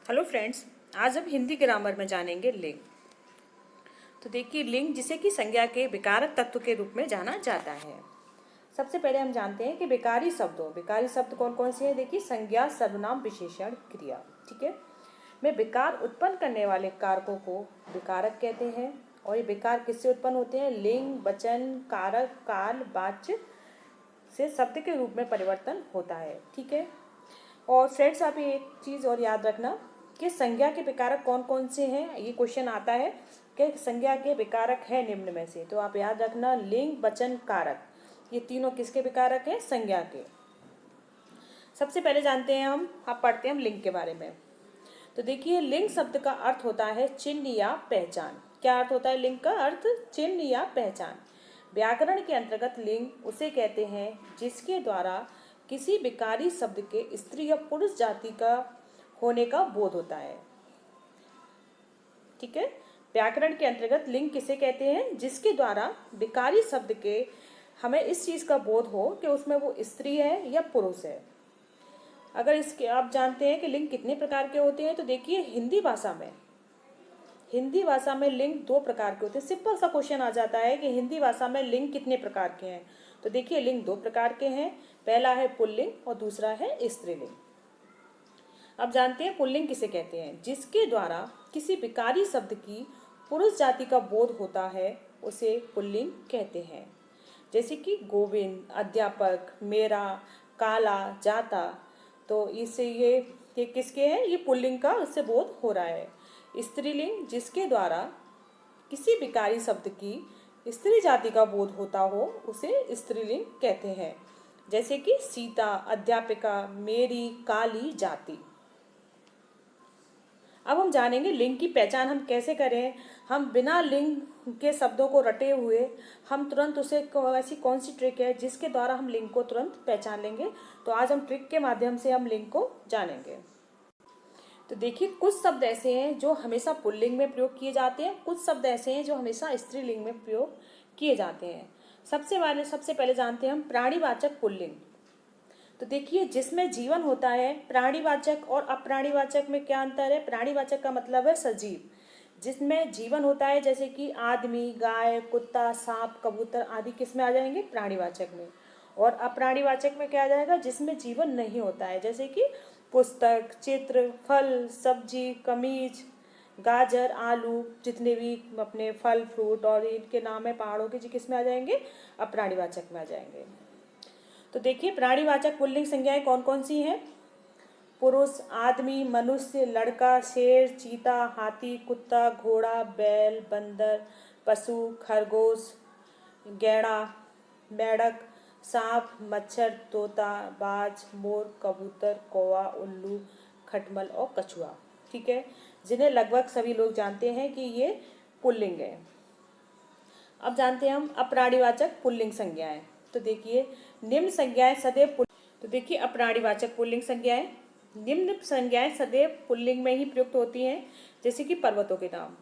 Hello friends, आज हम Hindi grammar में जानेंगे लिंग। तो देखिए, लिंग जिसे कि संज्ञा के विकारक तत्व के रूप में जाना जाता है। सबसे पहले हम जानते हैं कि विकारी शब्द कौन कौन से हैं। देखिए, संज्ञा, सर्वनाम, विशेषण, क्रिया। ठीक है, में विकार उत्पन्न करने वाले कारकों को विकारक कहते हैं। और ये विकार किससे उत्पन्न होते हैं? लिंग, वचन, कारक, काल, वाच्य से शब्द के रूप में परिवर्तन होता है। ठीक है, और फ्रेंड्स आप ये एक चीज़ और याद रखना कि संज्ञा के विकारक कौन कौन से हैं। ये क्वेश्चन आता है कि संज्ञा के विकारक है निम्न में से, तो आप याद रखना लिंग, वचन, कारक, ये तीनों किसके विकारक हैं? संज्ञा के। सबसे पहले जानते हैं आप पढ़ते हैं हम लिंग के बारे में। तो देखिए, लिंग शब्द का अर्थ होता है चिन्ह या पहचान। क्या अर्थ होता है लिंग का? अर्थ चिन्ह या पहचान। व्याकरण के अंतर्गत लिंग उसे कहते हैं जिसके द्वारा किसी विकारी शब्द के स्त्री या पुरुष जाति का होने का बोध होता है। ठीक है, व्याकरण के अंतर्गत लिंग किसे कहते हैं? जिसके द्वारा विकारी शब्द के हमें इस चीज का बोध हो कि उसमें वो स्त्री है या पुरुष है। अगर इसके आप जानते हैं कि लिंग कितने प्रकार के होते हैं, तो देखिए हिंदी भाषा में लिंग दो प्रकार के होते हैं। सिंपल सा क्वेश्चन आ जाता है कि हिंदी भाषा में लिंग कितने प्रकार के हैं। तो देखिए, लिंग दो प्रकार के हैं। पहला है पुल्लिंग और दूसरा है स्त्रीलिंग। अब जानते हैं पुल्लिंग किसे कहते हैं? जिसके द्वारा किसी विकारी शब्द की पुरुष जाति का बोध होता है उसे पुल्लिंग कहते हैं। जैसे कि गोविंद, अध्यापक, मेरा, काला, जाता। तो इससे ये किसके हैं? ये पुल्लिंग का उससे बोध हो रहा है। स्त्रीलिंग जिसके द्वारा किसी विकारी शब्द की स्त्री जाति का बोध होता हो उसे स्त्रीलिंग कहते हैं। जैसे कि सीता, अध्यापिका, मेरी, काली, जाति। अब हम जानेंगे लिंग की पहचान हम कैसे करें। हम बिना लिंग के शब्दों को रटे हुए हम तुरंत उसे ऐसी कौन सी ट्रिक है जिसके द्वारा हम लिंग को तुरंत पहचान लेंगे। तो आज हम ट्रिक के माध्यम से हम लिंग को जानेंगे। तो देखिए, कुछ शब्द ऐसे हैं जो हमेशा पुल्लिंग में प्रयोग किए जाते हैं, कुछ शब्द ऐसे हैं जो हमेशा स्त्रीलिंग में प्रयोग किए जाते हैं। सबसे पहले जानते हैं हम प्राणीवाचक पुल्लिंग। तो देखिए, जिसमें जीवन होता है, प्राणीवाचक और अप्राणीवाचक में क्या अंतर है? प्राणीवाचक का मतलब है सजीव, जिसमें जीवन होता है, जैसे कि आदमी, गाय, कुत्ता, सांप, कबूतर आदि किस में आ जाएंगे? प्राणीवाचक में। और अप्राणीवाचक में क्या आ जाएगा? जिसमें जीवन नहीं होता है, जैसे कि पुस्तक, चित्र, फल, सब्जी, कमीज, गाजर, आलू, जितने भी अपने फल फ्रूट और इनके नाम है पहाड़ों के, जी किस में आ जाएंगे? अप्राणीवाचक में आ जाएंगे। तो देखिए, प्राणीवाचक पुल्लिंग संज्ञाएं कौन कौन सी हैं? पुरुष, आदमी, मनुष्य, लड़का, शेर, चीता, हाथी, कुत्ता, घोड़ा, बैल, बंदर, पशु, खरगोश, गैंडा, मेंढक, सांप, मच्छर, तोता, बाज, मोर, कबूतर, कौवा, उल्लू, खटमल और कछुआ। ठीक है, जिन्हें लगभग सभी लोग जानते हैं कि ये पुल्लिंग है। अब जानते हैं हम अप्राणीवाचक पुल्लिंग संज्ञाएं। तो देखिए, निम्न संज्ञाएं सदैव तो देखिए, अप्राणीवाचक पुल्लिंग संज्ञाएं, निम्न संज्ञाएं सदैव पुल्लिंग में ही प्रयुक्त होती हैं। जैसे कि पर्वतों के नाम।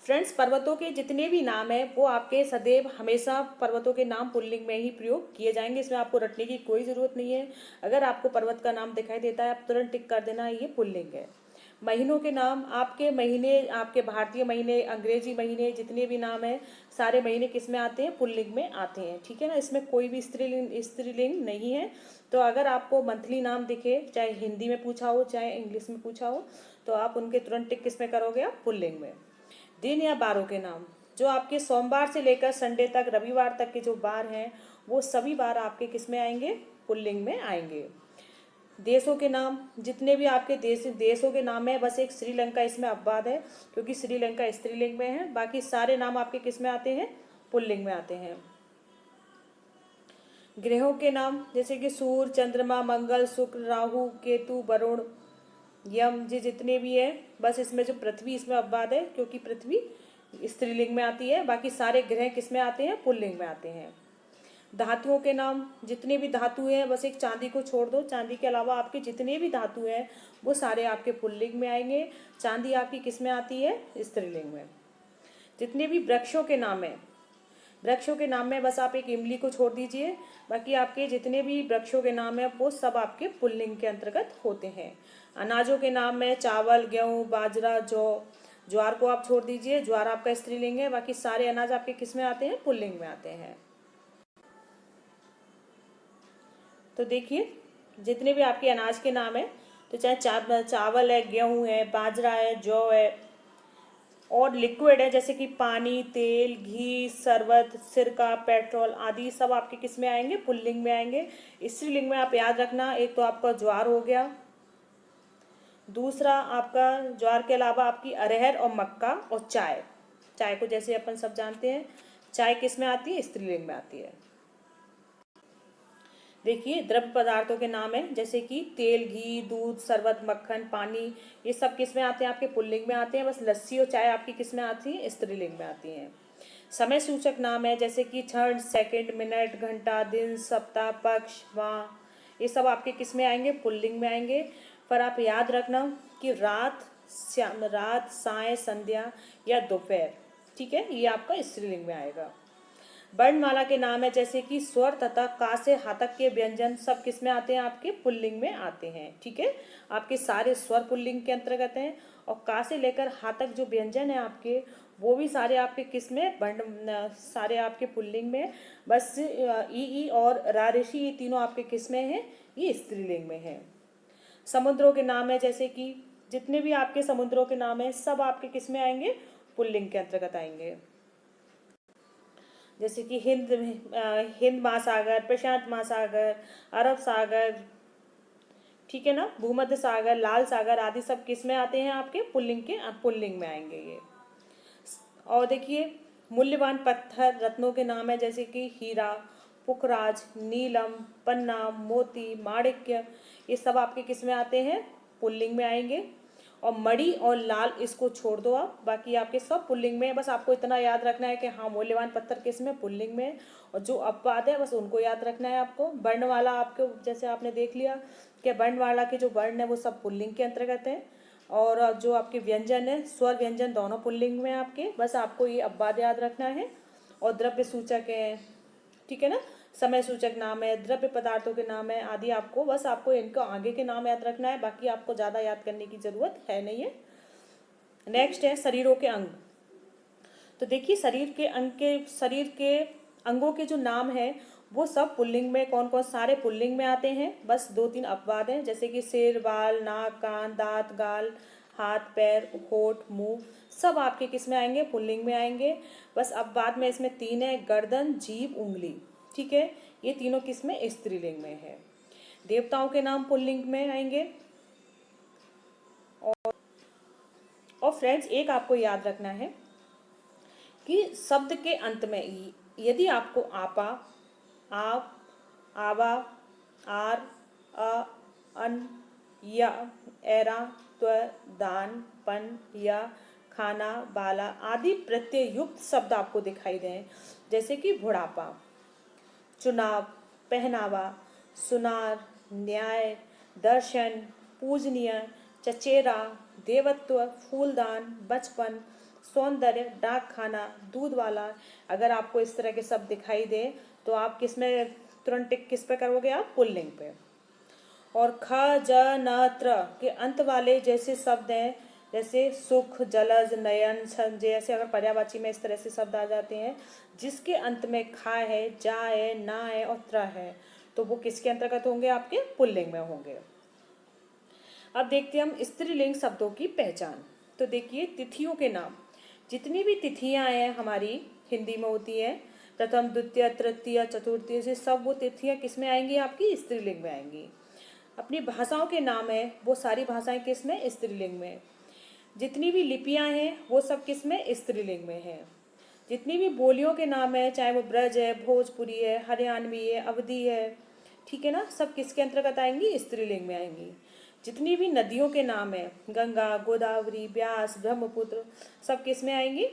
फ्रेंड्स, पर्वतों के जितने भी नाम हैं वो आपके सदैव हमेशा पर्वतों के नाम पुल्लिंग में ही प्रयोग किए जाएंगे। इसमें आपको रटने की कोई ज़रूरत नहीं है। अगर आपको पर्वत का नाम दिखाई देता है आप तुरंत टिक कर देना ये पुल्लिंग है। महीनों के नाम, आपके महीने, आपके भारतीय महीने, अंग्रेजी महीने, जितने भी नाम हैं सारे महीने किस में आते हैं? पुल्लिंग में आते हैं। ठीक है ना, इसमें कोई भी स्त्रीलिंग नहीं है। तो अगर आपको मंथली नाम दिखे, चाहे हिंदी में पूछा हो चाहे इंग्लिश में पूछा हो, तो आप उनके तुरंत टिक किस में करोगे? आप पुल्लिंग में। दिन या बारों के नाम, जो आपके सोमवार से लेकर संडे तक, रविवार तक के जो बार हैं वो सभी बार आपके किस में आएंगे? पुल्लिंग में आएंगे। देशों के नाम, जितने भी आपके देशों के नाम है, बस एक श्रीलंका इसमें अपवाद है क्योंकि श्रीलंका स्त्रीलिंग में है। बाकी सारे नाम आपके किस में आते हैं? पुल्लिंग में आते हैं। ग्रहों के नाम, जैसे कि सूर्य, चंद्रमा, मंगल, शुक्र, राहु, केतु, वरुण, यम, जी जितने भी है, बस इसमें जो पृथ्वी इसमें अपवाद है क्योंकि पृथ्वी स्त्रीलिंग में आती है। बाकी सारे ग्रह किस में आते हैं? पुल्लिंग में आते हैं। धातुओं के नाम, जितने भी धातु हैं, बस एक चांदी को छोड़ दो, चांदी के अलावा आपके जितने भी धातु हैं वो सारे आपके पुल्लिंग में आएंगे। चांदी आपकी किस में आती है? स्त्रीलिंग में। जितने भी वृक्षों के नाम हैं, वृक्षों के नाम में बस आप एक इमली को छोड़ दीजिए, बाकी आपके जितने भी वृक्षों के नाम है वो सब आपके पुल्लिंग के अंतर्गत होते हैं। अनाजों के नाम में चावल, गेहूँ, बाजरा, जौ, ज्वार को आप छोड़ दीजिए, ज्वार आपका स्त्रीलिंग है, बाकी सारे अनाज आपके किस में आते हैं? पुल्लिंग में आते हैं। तो देखिए जितने भी आपके अनाज के नाम है, तो चाहे चावल है, गेहूँ है, बाजरा है, जौ है, और लिक्विड है जैसे कि पानी, तेल, घी, शरबत, सिरका, पेट्रोल आदि सब आपके किस में आएंगे? पुल्लिंग में आएंगे। स्त्रीलिंग में आप याद रखना, एक तो आपका ज्वार हो गया, दूसरा आपका ज्वार के अलावा आपकी अरहर और मक्का और चाय। चाय को जैसे अपन सब जानते हैं, चाय किस में आती है? स्त्रीलिंग में आती है। देखिए द्रव्य पदार्थों के नाम है जैसे कि तेल, घी, दूध, शरबत, मक्खन, पानी, ये सब किस में आते हैं? आपके पुल्लिंग में आते हैं। बस लस्सी और चाय आपकी किस में आती है? स्त्रीलिंग में आती हैं। समय सूचक नाम है जैसे कि क्षण, सेकंड, मिनट, घंटा, दिन, सप्ताह, पक्ष, माह, ये सब आपके किस में आएंगे? पुल्लिंग में आएंगे। पर आप याद रखना कि रात, रात, साय, संध्या या दोपहर, ठीक है, ये आपका स्त्रीलिंग में आएगा। वर्णमाला के नाम है जैसे कि स्वर तथा का से हातक के व्यंजन सब किस में आते हैं? आपके पुल्लिंग में आते हैं। ठीक है, आपके सारे स्वर पुल्लिंग के अंतर्गत हैं, और का से लेकर हातक जो व्यंजन है आपके, वो भी सारे आपके किस में? वर्ण, सारे आपके पुल्लिंग में। बस ई और रा ऋषि, ये तीनों आपके किस में है? ये स्त्रीलिंग में है। समुद्रों के नाम है जैसे कि जितने भी आपके समुद्रों के नाम है सब आपके किस में आएंगे? पुल्लिंग के अंतर्गत आएंगे। जैसे कि हिंद महासागर, प्रशांत महासागर, अरब सागर, ठीक है ना, भूमध्य सागर, लाल सागर आदि सब किस में आते हैं? आपके पुल्लिंग में आएंगे ये। और देखिए मूल्यवान पत्थर, रत्नों के नाम है जैसे कि हीरा, पुखराज, नीलम, पन्ना, मोती, माणिक्य, ये सब आपके किस में आते हैं? पुल्लिंग में आएंगे। और मणि और लाल इसको छोड़ दो आप, बाकी आपके सब पुल्लिंग में है। बस आपको इतना याद रखना है कि हाँ मूल्यवान पत्थर किस में? पुल्लिंग में। और जो अपवाद है बस उनको याद रखना है आपको। वर्णवाला आपको जैसे आपने देख लिया कि वर्णवाला के जो वर्ण है वो सब पुल्लिंग के अंतर्गत है, और जो आपके व्यंजन है, स्वर व्यंजन दोनों पुल्लिंग में आपके, बस आपको ये अपवाद याद रखना है। और द्रव्य सूचक है, ठीक है ना, समय सूचक नाम है, द्रव्य पदार्थों के नाम है आदि, आपको बस आपको इनको आगे के नाम याद रखना है, बाकी आपको ज़्यादा याद करने की जरूरत है नहीं है। नेक्स्ट है शरीरों के अंग। तो देखिए शरीर के अंगों के जो नाम है वो सब पुल्लिंग में, कौन कौन? सारे पुल्लिंग में आते हैं। बस 2-3 अपवाद हैं जैसे कि सिर, बाल, नाक, कान, दांत, गाल, हाथ, पैर, होठ, मुंह, सब आपके किस में आएंगे? पुल्लिंग में आएंगे। बस अपवाद में इसमें 3 है, गर्दन, जीभ, उंगली, ठीक है, ये तीनों किस में? स्त्रीलिंग में है। देवताओं के नाम पुल्लिंग में आएंगे। और फ्रेंड्स एक आपको याद रखना है कि शब्द के अंत में यदि आपको आपा, आप, आवा, आर, अ, अन, या, एरा, त्व, दान, पन, या, खाना, बाला आदि प्रत्यय युक्त शब्द आपको दिखाई दें जैसे कि बुढ़ापा, चुनाव, पहनावा, सुनार, न्याय, दर्शन, पूजनीय, चचेरा, देवत्व, फूलदान, बचपन, सौंदर्य, डाक खाना, दूध वाला, अगर आपको इस तरह के शब्द दिखाई दे तो आप किस में तुरंत टिक किस पे करोगे? आप पुल्लिंग पे। और ख, ज, न, त्र के अंत वाले जैसे शब्द हैं जैसे सुख, जलज, नयन, जैसे अगर पर्यायवाची में इस तरह से शब्द आ जाते हैं जिसके अंत में खा है, जा है, ना है और त्र है, तो वो किसके अंतर्गत होंगे? आपके पुल्लिंग में होंगे। अब देखते हैं हम स्त्रीलिंग शब्दों की पहचान। तो देखिए तिथियों के नाम, जितनी भी तिथियां हैं हमारी हिंदी में होती है, प्रथम, द्वितीय, तृतीय, चतुर्थी, से सब वो तिथियां किस में आएंगी? आपकी स्त्रीलिंग में आएंगी। अपनी भाषाओं के नाम है वो सारी भाषाएं किस में? स्त्रीलिंग में। जितनी भी लिपियां हैं वो सब किस में? स्त्रीलिंग में है। जितनी भी बोलियों के नाम है, चाहे वो ब्रज है, भोजपुरी है, हरियाणवी है, अवधी है, ठीक है ना, सब किसके अंतर्गत आएंगी? स्त्रीलिंग में आएंगी। जितनी भी नदियों के नाम है, गंगा, गोदावरी, ब्यास, ब्रह्मपुत्र, सब किस में आएंगी?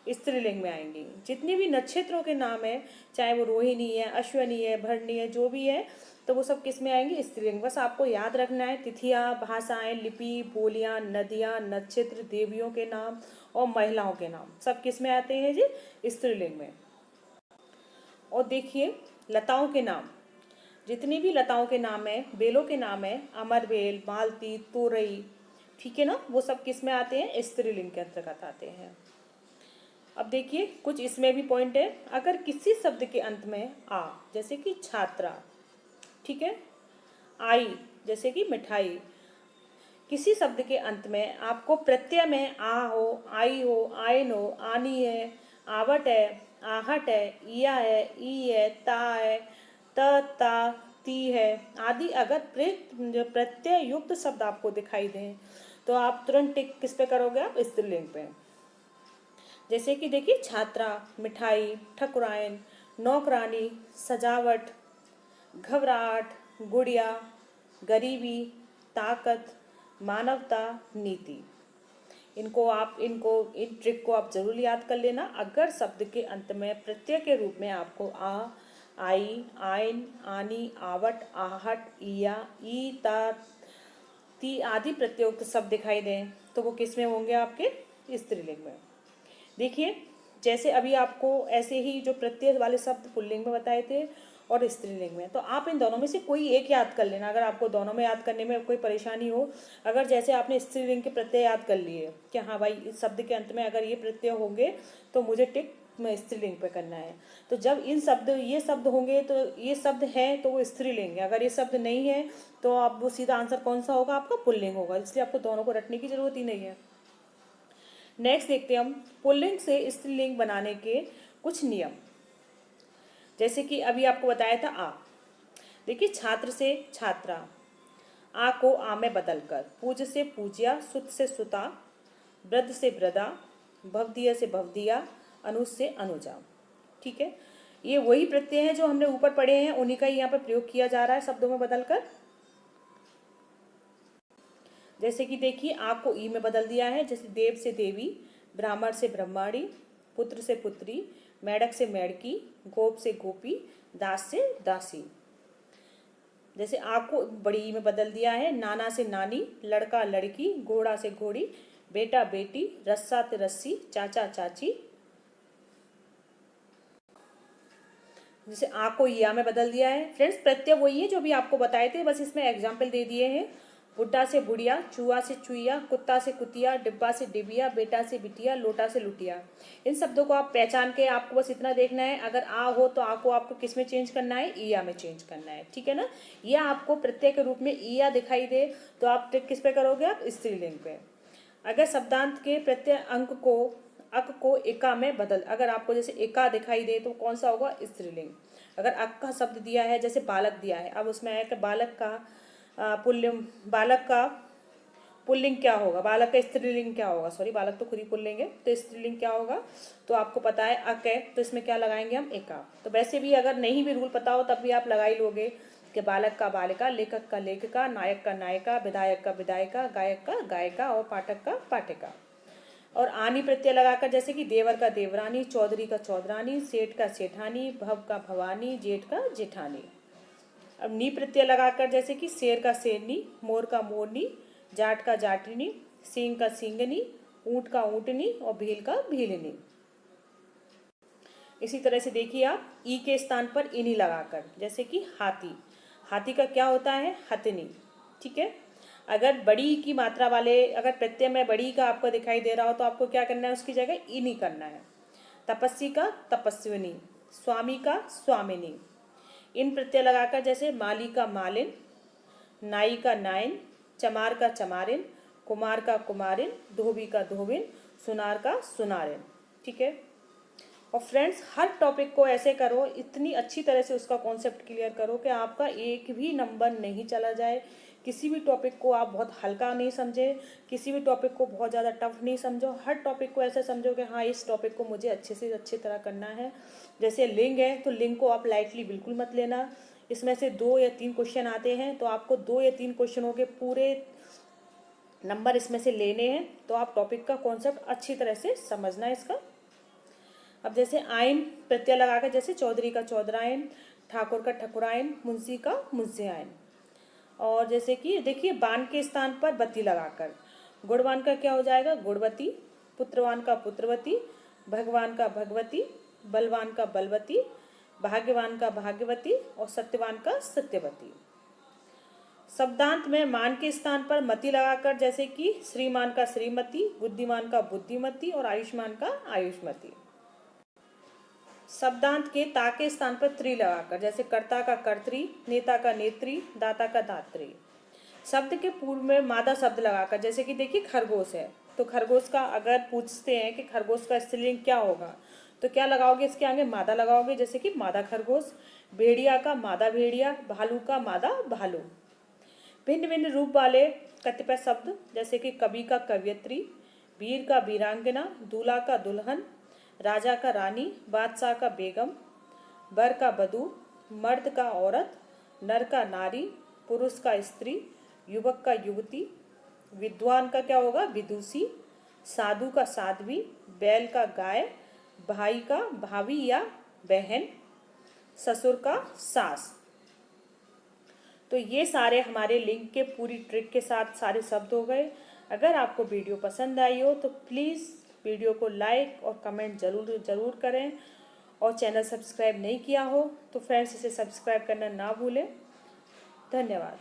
स्त्रीलिंग में आएंगी। जितनी भी नक्षत्रों के नाम है, चाहे वो रोहिणी है, अश्वनी है, भरणी है, जो भी है, तो वो सब किस में आएंगी? स्त्रीलिंग। बस आपको याद रखना है तिथियां, भाषाएं, लिपि, बोलियां, नदियां, नक्षत्र, देवियों के नाम और महिलाओं के नाम सब किस में आते हैं जी? स्त्रीलिंग में। और देखिए लताओं के नाम, जितनी भी लताओं के नाम है, बेलों के नाम है, अमरबेल, मालती, तोरई, ठीक है ना, वो सब किस में आते हैं, स्त्रीलिंग के अंतर्गत आते हैं। अब देखिए कुछ इसमें भी पॉइंट है। अगर किसी शब्द के अंत में आ, जैसे कि छात्रा, ठीक है, आई जैसे कि मिठाई, किसी शब्द के अंत में आपको प्रत्यय में आ हो, आई हो, आयन हो, आनी है, आवट है, आहट है, इया है, ई है, ता है, त, ता, ती है आदि अगर प्रत्यय युक्त शब्द आपको दिखाई दें तो आप तुरंत टिक किस पे करोगे, आप स्त्रीलिंग पे। जैसे कि देखिए छात्रा, मिठाई, ठकुराइन, नौकरानी, सजावट, घबराहट, गुड़िया, गरीबी, ताकत, मानवता, नीति। इन ट्रिक को आप जरूर याद कर लेना। अगर शब्द के अंत में प्रत्यय के रूप में आपको आ, आई, आइन, आनी, आवट, आहट, इया, ई, ता, ती आदि प्रत्युक्त शब्द दिखाई दें तो वो किस में होंगे, आपके स्त्रीलिंग में। देखिए जैसे अभी आपको ऐसे ही जो प्रत्यय वाले शब्द पुल्लिंग में बताए थे और स्त्रीलिंग में, तो आप इन दोनों में से कोई एक याद कर लेना। अगर आपको दोनों में याद करने में कोई परेशानी हो, अगर जैसे आपने स्त्रीलिंग के प्रत्यय याद कर लिए कि हाँ भाई इस शब्द के अंत में अगर ये प्रत्यय होंगे तो मुझे टिक में स्त्रीलिंग पे करना है, तो जब ये शब्द होंगे तो ये शब्द है तो वो स्त्रीलिंग है, अगर ये शब्द नहीं है तो आप वो सीधा आंसर कौन सा होगा, आपका पुल्लिंग होगा। इसलिए आपको दोनों को रटने की जरूरत ही नहीं है। नेक्स्ट देखते हैं हम पुल्लिंग से स्त्रीलिंग बनाने के कुछ नियम। जैसे कि अभी आपको बताया था आ, देखिए छात्र से छात्रा, आ को आ में बदलकर, पूज से पूज्या, सुत से सुता, वृद्ध से वृदा, भवदिया से भवदिया, अनुज से अनुजा, ठीक है। ये वही प्रत्यय हैं जो हमने ऊपर पढ़े हैं, उन्हीं का ही यहाँ पर प्रयोग किया जा रहा है शब्दों में बदलकर। जैसे कि देखिए आ को ई में बदल दिया है, जैसे देव से देवी, ब्राह्मण से ब्रह्माणी, पुत्र से पुत्री, मेढक से मेढकी, गोप से गोपी, दास से दासी। जैसे आ को बड़ी ई में बदल दिया है, नाना से नानी, लड़का लड़की, घोड़ा से घोड़ी, बेटा बेटी, रस्सा से रस्सी, चाचा चाची। जैसे आ को या में बदल दिया है। फ्रेंड्स प्रत्यय वही है जो भी आपको बताए थे, बस इसमें एग्जाम्पल दे दिए हैं। बुढ़ा से बुढ़िया, चूहा से चुईया, कुत्ता से कुतिया, डिब्बा से डिबिया, बेटा से बिटिया, लोटा से लुटिया। इन शब्दों को आप पहचान के आपको बस इतना देखना है, अगर आ हो तो आ को आपको किस में चेंज करना है, ईया में चेंज करना है, ठीक है ना। या आपको प्रत्यय के रूप में ईया दिखाई दे तो आप किस पे करोगे, आप स्त्रीलिंग पे। अगर शब्दांत के प्रत्यय अक को एका में बदल, अगर आपको जैसे एका दिखाई दे तो कौन सा होगा, स्त्रीलिंग। अगर अक का शब्द दिया है, जैसे बालक दिया है, अब उसमें आया कि बालक का पुल्लिंग क्या होगा, बालक का स्त्रीलिंग क्या होगा, सॉरी बालक तो खुद ही पुल्लिंग है, तो स्त्रीलिंग क्या होगा, तो आपको पता है अक है, तो इसमें क्या लगाएंगे हम, एका। तो वैसे भी अगर नहीं भी रूल पता हो तब भी आप लगा ही लोगे कि बालक का बालिका, लेखक का लेखिका, नायक का नायिका, विधायक का विधायिका, गायक का गायिका और पाठक का पाठिका। और आनी प्रत्यय लगाकर जैसे कि देवर का देवरानी, चौधरी का चौधरानी, सेठ का सेठानी, भव का भवानी, जेठ का जेठानी। अब नी प्रत्यय लगाकर जैसे कि शेर का शेरनी, मोर का मोरनी, जाट का जाटनी, सींग का सींगनी, ऊंट का ऊंटनी और भील का भीलनी। इसी तरह से देखिए आप ई के स्थान पर इनी लगाकर, जैसे कि हाथी, हाथी का क्या होता है, हथनी, ठीक है। अगर बड़ी की मात्रा वाले अगर प्रत्यय में बड़ी का आपको दिखाई दे रहा हो तो आपको क्या करना है, उसकी जगह इनी करना है। तपस्वी का तपस्विनी, स्वामी का स्वामिनी। इन प्रत्यय लगाकर जैसे माली का मालिन, नाई का नाइन, चमार का चमारिन, कुमार का कुमारिन, धोबी का धोबिन, सुनार का सुनारिन, ठीक है। और फ्रेंड्स हर टॉपिक को ऐसे करो, इतनी अच्छी तरह से उसका कॉन्सेप्ट क्लियर करो कि आपका एक भी नंबर नहीं चला जाए। किसी भी टॉपिक को आप बहुत हल्का नहीं समझे, किसी भी टॉपिक को बहुत ज़्यादा टफ नहीं समझो, हर टॉपिक को ऐसे समझो कि हाँ इस टॉपिक को मुझे अच्छे से अच्छी तरह करना है। जैसे लिंग है तो लिंग को आप लाइटली बिल्कुल मत लेना, इसमें से 2 या 3 क्वेश्चन आते हैं तो आपको 2 या 3 क्वेश्चनों के पूरे नंबर इसमें से लेने हैं, तो आप टॉपिक का कॉन्सेप्ट अच्छी तरह से समझना है इसका। अब जैसे आइन प्रत्यय लगाकर जैसे चौधरी का चौधरायन, ठाकुर का ठकुरायन, मुंशी का मुंशियायन। और जैसे कि देखिए बान के स्थान पर बत्ती लगाकर, गुणवान का क्या हो जाएगा, गुणवती, पुत्रवान का पुत्रवती, भगवान का भगवती, बलवान का बलवती, भाग्यवान का भाग्यवती और सत्यवान का सत्यवती। शब्दांत में मान के स्थान पर मति लगाकर, जैसे कि श्रीमान का श्रीमती, बुद्धिमान का बुद्धिमती और आयुष्मान का आयुष्मती। शब्दांत के ता के स्थान पर त्री लगाकर, जैसे कर्ता का कर्त्री, नेता का नेत्री, दाता का दात्री। शब्द के पूर्व में मादा शब्द लगाकर, जैसे कि देखिए खरगोश है, तो खरगोश का अगर पूछते हैं कि खरगोश का स्त्रीलिंग क्या होगा, तो क्या लगाओगे, इसके आगे मादा लगाओगे, जैसे कि मादा खरगोश। भेड़िया का मादा भेड़िया, भालू का मादा भालू। भिन्न भिन्न रूप वाले कतिपय शब्द, जैसे कि कवि का कवियत्री, वीर का वीरांगना, दूल्हा का दुल्हन, राजा का रानी, बादशाह का बेगम, बर का बधू, मर्द का औरत, नर का नारी, पुरुष का स्त्री, युवक का युवती, विद्वान का क्या होगा, विदुषी, साधु का साध्वी, बैल का गाय, भाई का भाभी या बहन, ससुर का सास। तो ये सारे हमारे लिंक के पूरी ट्रिक के साथ सारे शब्द हो गए। अगर आपको वीडियो पसंद आई हो तो प्लीज़ वीडियो को लाइक और कमेंट ज़रूर करें, और चैनल सब्सक्राइब नहीं किया हो तो फ्रेंड्स इसे सब्सक्राइब करना ना भूलें। धन्यवाद।